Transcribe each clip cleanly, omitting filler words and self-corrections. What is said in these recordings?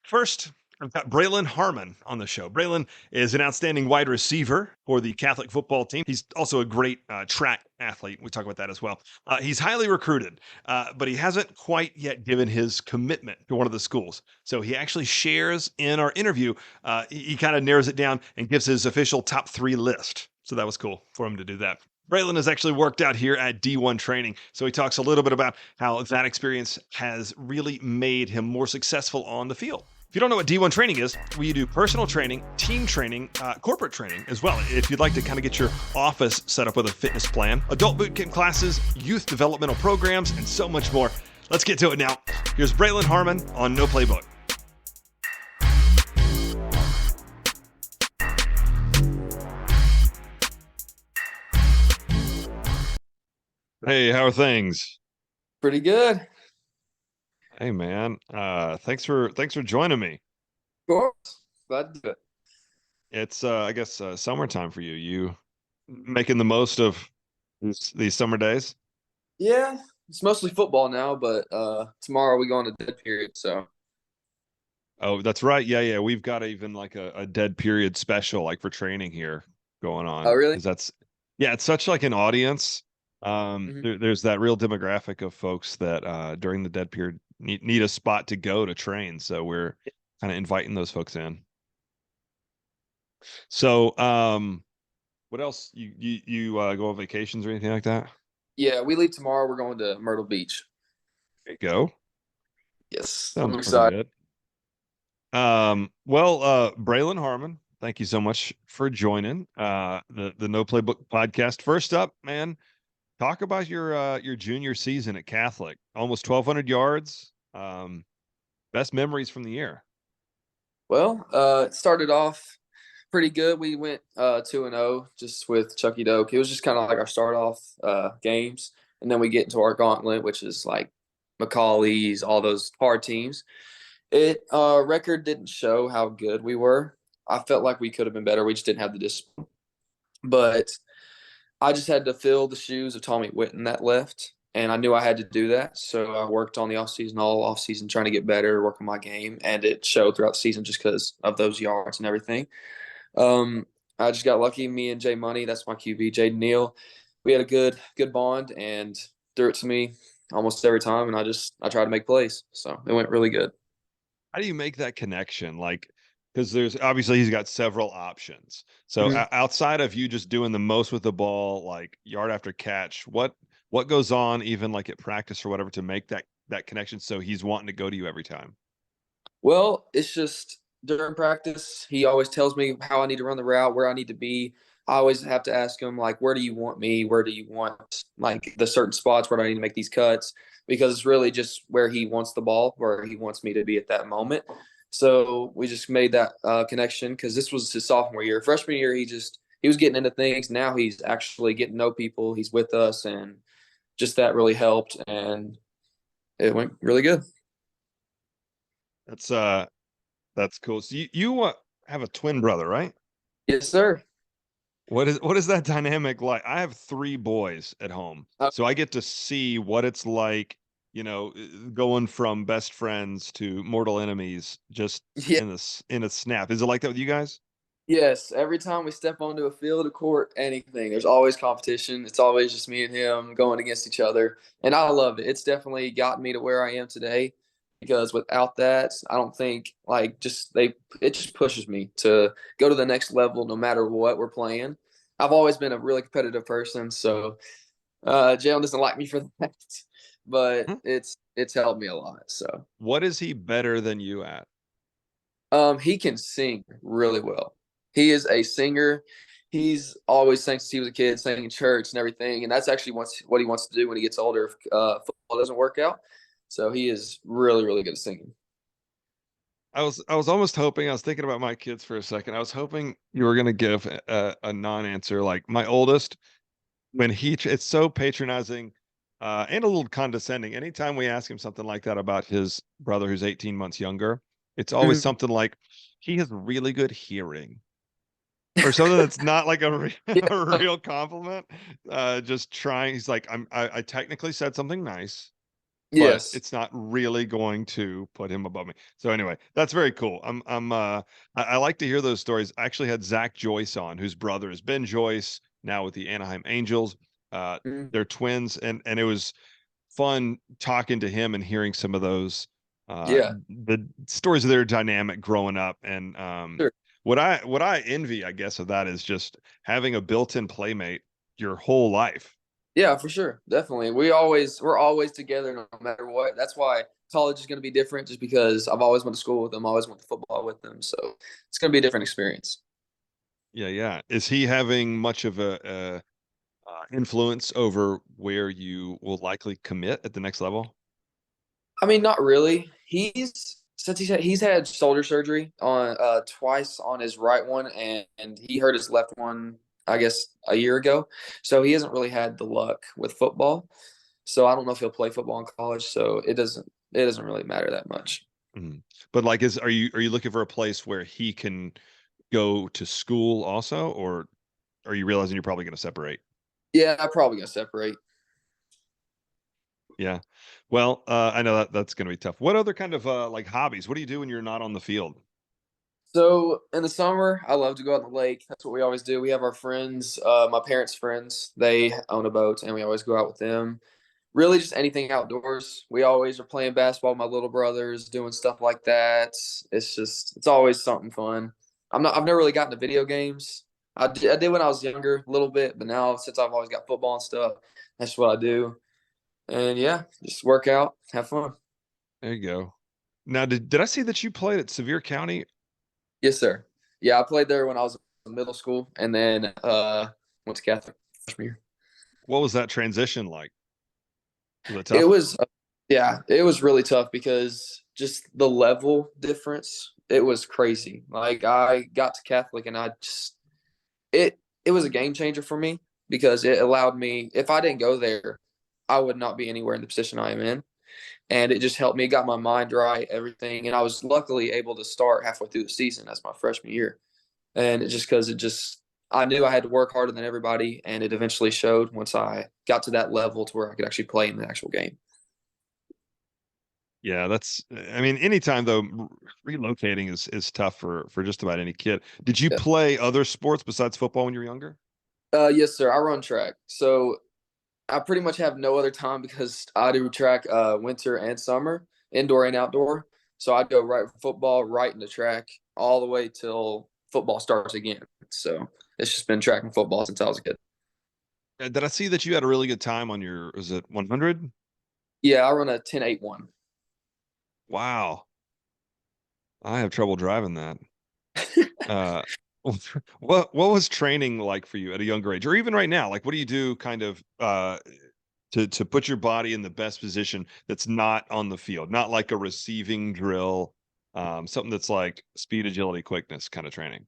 First, I've got Braylon Harmon on the show. Braylon is an outstanding wide receiver for the Catholic football team. He's also a great track athlete. We talk about that as well. He's highly recruited, but he hasn't quite yet given his commitment to one of the schools. So he actually shares in our interview. He kind of narrows it down and gives his official top 3 list. So that was cool for him to do that. Braylon has actually worked out here at D1 training. So he talks a little bit about how that experience has really made him more successful on the field. If you don't know what D1 training is, we do personal training, team training, corporate training as well. If you'd like to kind of get your office set up with a fitness plan, adult boot camp classes, youth developmental programs, and so much more. Let's get to it now. Here's Braylon Harmon on No Playbook. Hey, how are things? Pretty good. Hey, man. Thanks for joining me. Of course. Glad to do it. It's I guess summertime for you. You making the most of these summer days? Yeah, it's mostly football now, but tomorrow we go on a dead period, so Oh, that's right. Yeah, yeah. We've got even like a dead period special like for training here going oh on really? because yeah, it's such like an audience. Hmm. There's that real demographic of folks that during the dead period need a spot to go to train. So we're kind of inviting those folks in. So, what else? You go on vacations or anything like that? Yeah, we leave tomorrow. We're going to Myrtle Beach. There you go. Yes, I'm Sounds pretty excited. good. Braylon Harmon, thank you so much for joining the No Playbook podcast. First up, man, talk about your junior season at Catholic. Almost 1,200 yards. Best memories from the year. Well, it started off pretty good. We went 2-0 just with Chucky Doke. It was just kind of like our start off games, and then we get into our gauntlet, which is like Macaulay's, all those hard teams. It record didn't show how good we were. I felt like we could have been better. We just didn't have the discipline. But I just had to fill the shoes of Tommy Whitten that left, and I knew I had to do that. So I worked on the offseason, all offseason, trying to get better, work on my game, and it showed throughout the season just because of those yards and everything. Um, I just got lucky. Me and Jay Money, that's my QB, Jaden Neal. We had a good bond and threw it to me almost every time, and I tried to make plays. So it went really good. How do you make that connection? Like, because there's obviously he's got several options. So Mhm. outside of you just doing the most with the ball, like yard after catch, what goes on even like at practice or whatever to make that connection so he's wanting to go to you every time? Well, it's just during practice, he always tells me how I need to run the route, where I need to be. I always have to ask him, like, where do you want me? Where do you want, like, the certain spots where do I need to make these cuts? Because it's really just where he wants the ball, where he wants me to be at that moment. So we just made that connection because this was his sophomore year. Freshman year, he was getting into things. Now he's actually getting to know people. He's with us, and just that really helped, and it went really good. That's uh that's cool. So you have a twin brother, right? Yes, sir. What is that dynamic like? I have 3 boys at home, Uh, so I get to see what it's like, going from best friends to mortal enemies just yeah. in a snap. Is it like that with you guys? Yes, every time we step onto a field, a court, anything, there's always competition. It's always just me and him going against each other, and I love it. It's definitely gotten me to where I am today because without that, I don't think like just they it just pushes me to go to the next level no matter what we're playing. I've always been a really competitive person, so Jalen doesn't like me for that, but Hmm? it's helped me a lot. So What is he better than you at? He can sing really well. He is a singer. He's always sang since he was a kid, sang in church and everything. And that's actually what he wants to do when he gets older if football doesn't work out. So he is really, really good at singing. I was almost hoping, I was thinking about my kids for a second. I was hoping you were gonna give a non-answer. Like my oldest, when it's so patronizing and a little condescending. Anytime we ask him something like that about his brother who's 18 months younger, it's always Mhm. something like he has really good hearing or something that's not like a Yeah. real compliment. Just trying. He's like, I technically said something nice. but Yes. it's not really going to put him above me. So anyway, that's very cool. I like to hear those stories. I actually had Zach Joyce on, whose brother is Ben Joyce, now with the Anaheim Angels. Mhm. They're twins, and it was fun talking to him and hearing some of those Yeah. the stories of their dynamic growing up. And Sure. what I envy, I guess, of that is just having a built-in playmate your whole life. Yeah, for sure. Definitely. We're always together no matter what. That's why college is going to be different just because I've always went to school with them, always went to football with them. So it's going to be a different experience. Yeah, yeah. Is he having much of a influence over where you will likely commit at the next level? I mean, not really. He's had shoulder surgery on twice on his right one, and he hurt his left one, I guess, a year ago. So he hasn't really had the luck with football. So I don't know if he'll play football in college. So it doesn't really matter that much. Mhm. But like, are you looking for a place where he can go to school also, or are you realizing you're probably going to separate? Yeah, I'm probably gonna separate. Yeah. Well, I know that's going to be tough. What other kind of like hobbies? What do you do when you're not on the field? So in the summer, I love to go out on the lake. That's what we always do. We have our friends, my parents' friends. They own a boat, and we always go out with them. Really, just anything outdoors. We always are playing basketball with my little brothers, doing stuff like that. It's always something fun. I've never really gotten to video games. I did when I was younger, a little bit, but now since I've always got football and stuff, that's what I do. And yeah, just work out, have fun. There you go. Now, did I see that you played at Sevier County? Yes, sir. Yeah, I played there when I was in middle school, and then went to Catholic freshman year. What was that transition like? Was it It tough? was, yeah, it was really tough because just the level difference. It was crazy. Like I got to Catholic, and it was a game changer for me because it allowed me. If I didn't go there, I would not be anywhere in the position I am in, and it just helped me. Got my mind right, everything, and I was luckily able to start halfway through the season. That's my freshman year. And it just because it just I knew I had to work harder than everybody, and it eventually showed once I got to that level to where I could actually play in the actual game. Yeah, I mean, anytime though, relocating is tough for just about any kid. Did you Yeah. play other sports besides football when you were younger? Yes, sir. I run track, so I pretty much have no other time because I do track winter and summer, indoor and outdoor. So I go right from football right into track all the way till football starts again. So it's just been track and football since I was a kid. Did I see that you had a really good time on your, was it 100? Yeah, I run a 10.81. Wow. I have trouble driving that. Uh, what was training like for you at a younger age, or even right now? Like, what do you do kind of to put your body in the best position that's not on the field, not like a receiving drill, something that's like speed, agility, quickness kind of training?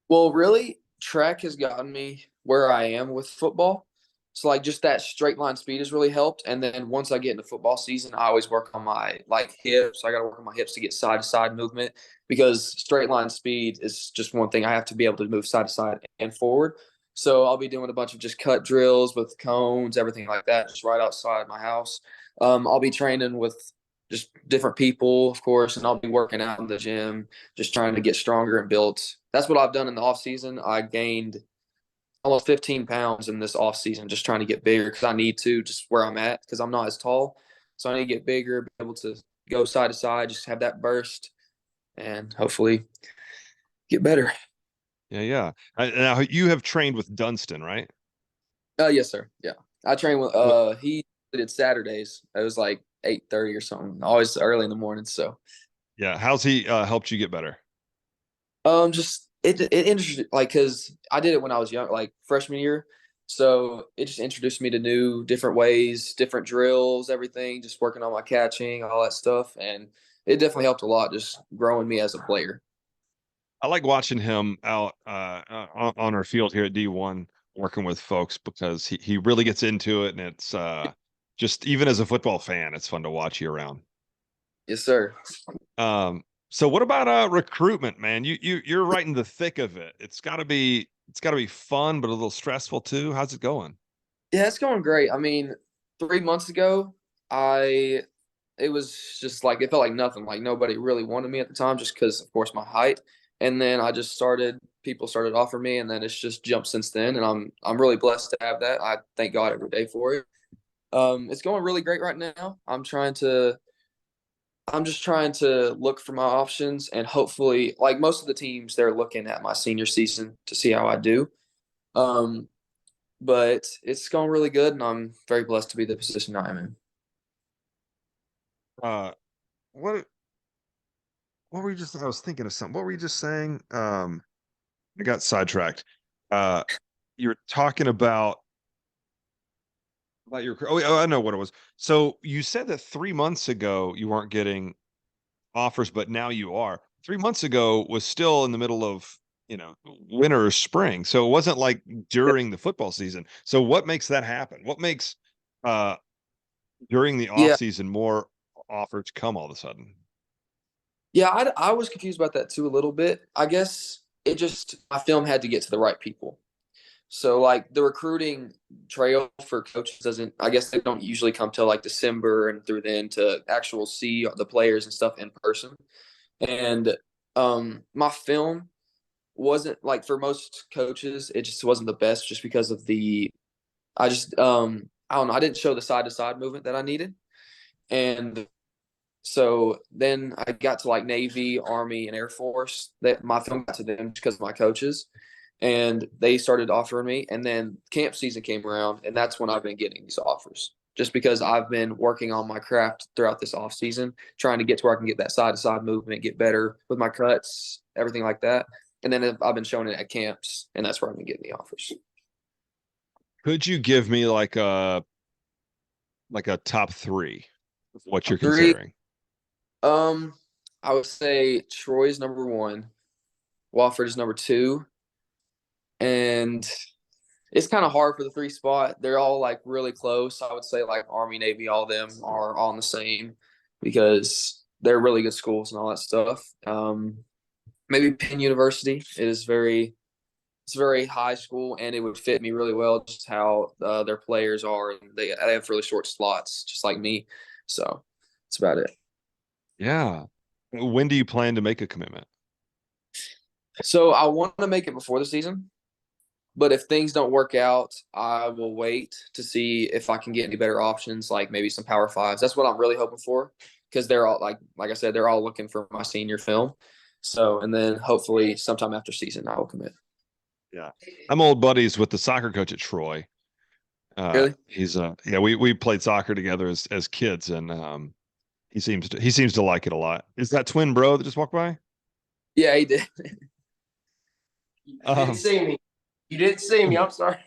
Well, really, track has gotten me where I am with football. So like just that straight line speed has really helped. And then once I get into football season, I always work on my like hips. I got to work on my hips to get side to side movement because straight line speed is just one thing I have to be able to move side to side and forward. So I'll be doing a bunch of just cut drills with cones, everything like that, just right outside my house. I'll be training with just different people, of course, and I'll be working out in the gym, just trying to get stronger and built. That's what I've done in the off season. I gained almost 15 pounds in this off season, just trying to get bigger because I need to, just where I'm at, because I'm not as tall. So I need to get bigger, be able to go side to side, just have that burst, and hopefully get better. Yeah, yeah. Now you have trained with Dunston, right? Yes, sir. Yeah, I train with. What? He did Saturdays. It was like 8:30 or something. Always early in the morning. So Yeah. How's he helped you get better? just it interested like because I did it when I was young, like freshman year. So it just introduced me to new, different ways, different drills, everything. Just working on my catching, all that stuff, and it definitely helped a lot, just growing me as a player. I like watching him out on our field here at D1 working with folks because he really gets into it, and it's just even as a football fan, it's fun to watch you around. Yes, sir. So what about recruitment, man? You're right in the thick of it. It's gotta be fun, but a little stressful too. How's it going? Yeah, it's going great. I mean, 3 months ago, I it was just like it felt like nothing. Like nobody really wanted me at the time, just because, of course, my height. And then I just started. People started offering me, and then it's just jumped since then. And I'm really blessed to have that. I thank God every day for it. It's going really great right now. I'm just trying to look for my options, and hopefully, like most of the teams, they're looking at my senior season to see how I do. Um, but it's going really good, and I'm very blessed to be the position I am in. Uh, what what were you just? I was thinking of something. What were you just saying? I got sidetracked. Uh, you're talking about your. Oh, I know what it was. So you said that 3 months ago you weren't getting offers, but now you are. 3 months ago was still in the middle of, winter or spring. So it wasn't like during the football season. So what makes that happen? What makes uh during the off Yeah, season more offers come all of a sudden? yeah, I was confused about that too a little bit. I guess it just my film had to get to the right people. So like the recruiting trail for coaches doesn't. I guess they don't usually come till like December and through then to actual see the players and stuff in person. And my film wasn't like for most coaches, it just wasn't the best just because of the I just I don't know, I didn't show the side to side movement that I needed. And so then I got to like Navy, Army, and Air Force. That my film got to them because of my coaches. And they started offering me. And then camp season came around, and that's when I've been getting these offers. Just because I've been working on my craft throughout this off season, trying to get to where I can get that side to side movement, get better with my cuts, everything like that. And then I've been showing it at camps, and that's where I've been getting the offers. Could you give me like a top three of what you're Three, considering? um, I would say Troy's number one, Wofford is number two, and it's kind of hard for the three spot. They're all like really close. I would say like Army, Navy, all of them are all in the same because they're really good schools and all that stuff. Maybe Penn University is it's a very high school, and it would fit me really well just how their players are. And they have really short slots, just like me. So that's about it. Yeah. When do you plan to make a commitment? So I want to make it before the season. But if things don't work out, I will wait to see if I can get any better options, like maybe some Power Fives. That's what I'm really hoping for, because they're all like I said, they're all looking for my senior film. So, and then hopefully sometime after season, I will commit. Yeah. I'm old buddies with the soccer coach at Troy. Really? He's yeah, we played soccer together as kids, and he seems to like it a lot. Is that twin bro that just walked by? Yeah, he did. You didn't Um, see me. You didn't see me. I'm sorry.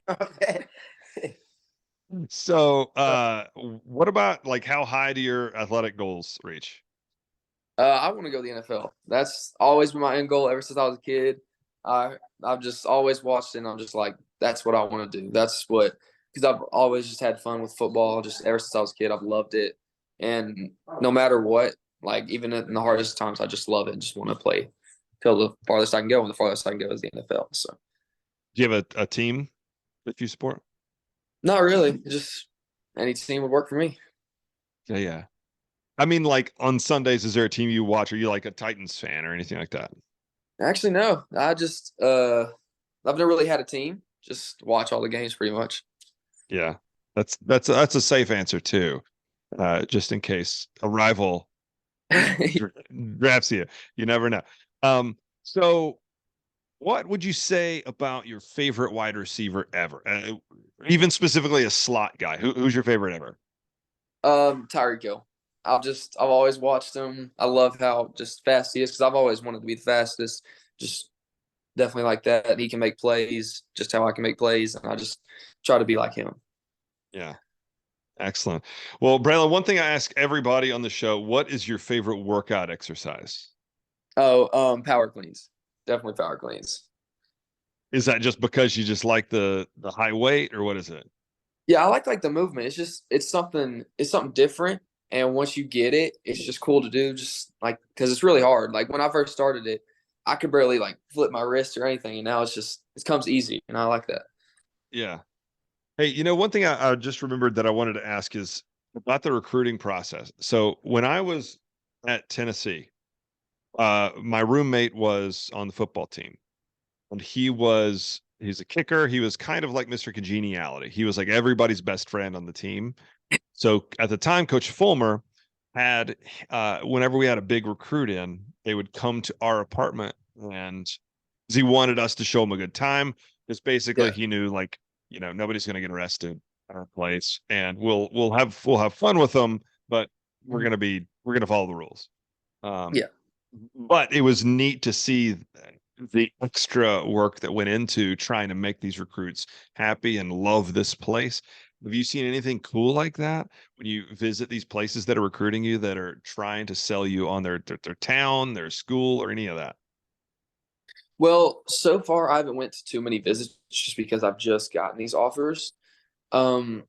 so what about like how high do your athletic goals reach? I want to go to the NFL. That's always been my end goal ever since I was a kid. I've just always watched it, and I'm just like, that's what I want to do. That's what because I've always just had fun with football. Just ever since I was a kid, I've loved it, and no matter what, like even in the hardest times, I just love it and just want to play till the farthest I can go, and the farthest I can go is the NFL. So Do you have a team that you support? not really, just any team would work for me. Yeah, yeah. I mean, like on Sundays, is there a team you watch? Are you like a Titans fan or anything like that? Actually, no. I've never really had a team. Just watch all the games pretty much. Yeah, that's a safe answer too. Just in case a rival drafts you, you never know. So what would you say about your favorite wide receiver ever? Even specifically a slot guy. Who's your favorite ever? Tyreek Hill. I've always watched him. I love how just fast he is because I've always wanted to be the fastest. Just definitely like that. He can make plays, just how I can make plays, and I just try to be like him. Yeah, excellent. Well, Braylon, one thing I ask everybody on the show, what is your favorite workout exercise? Oh, power cleans. Definitely power cleans. Is that just because you just like the high weight, or what is it? Yeah, I like the movement. It's something different. And once you get it, it's just cool to do. Just like because it's really hard. Like when I first started it, I could barely like flip my wrist or anything, and now it comes easy, and I like that. Yeah. Hey, one thing I just remembered that I wanted to ask is about the recruiting process. So when I was at Tennessee, my roommate was on the football team, and he's a kicker. He was kind of like Mr. Congeniality. He was like everybody's best friend on the team. So at the time, Coach Fulmer had, whenever we had a big recruit in, they would come to our apartment, and he wanted us to show him a good time. Because basically Yeah. he knew, like, nobody's going to get arrested at our place, and we'll have fun with them, but we're going to follow the rules. Yeah. But it was neat to see the extra work that went into trying to make these recruits happy and love this place. Have you seen anything cool like that when you visit these places that are recruiting you, that are trying to sell you on their town, their school, or any of that? Well, so far I haven't went to too many visits just because I've just gotten these offers. Um,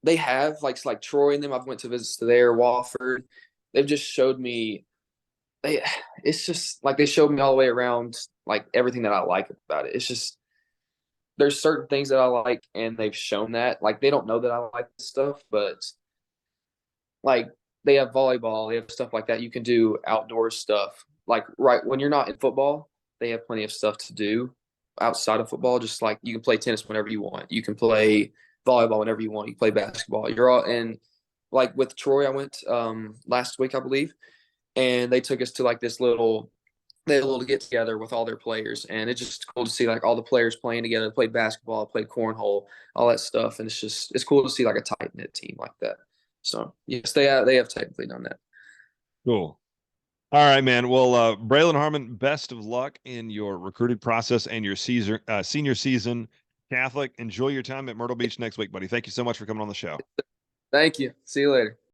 they have like Troy and them. I've went to visits to there, Wofford. They've just showed me they. It's just like they showed me all the way around like everything that I like about it. It's just there's certain things that I like, and they've shown that. Like they don't know that I like this stuff, but like they have volleyball, they have stuff like that. You can do outdoor stuff. Like right when you're not in football, they have plenty of stuff to do outside of football. Just like you can play tennis whenever you want. You can play volleyball whenever you want. You can play basketball. You're all and like with Troy, I went last week, I believe, and they took us to like this little they had a little get together with all their players, and it's just cool to see like all the players playing together. They played basketball, played cornhole, all that stuff, and it's cool to see like a tight knit team like that. So yes, they have technically done that. Cool. All right, man. Well, Braylon Harmon, best of luck in your recruiting process and your senior season. Catholic, enjoy your time at Myrtle Beach next week, buddy. Thank you so much for coming on the show. Thank you. See you later.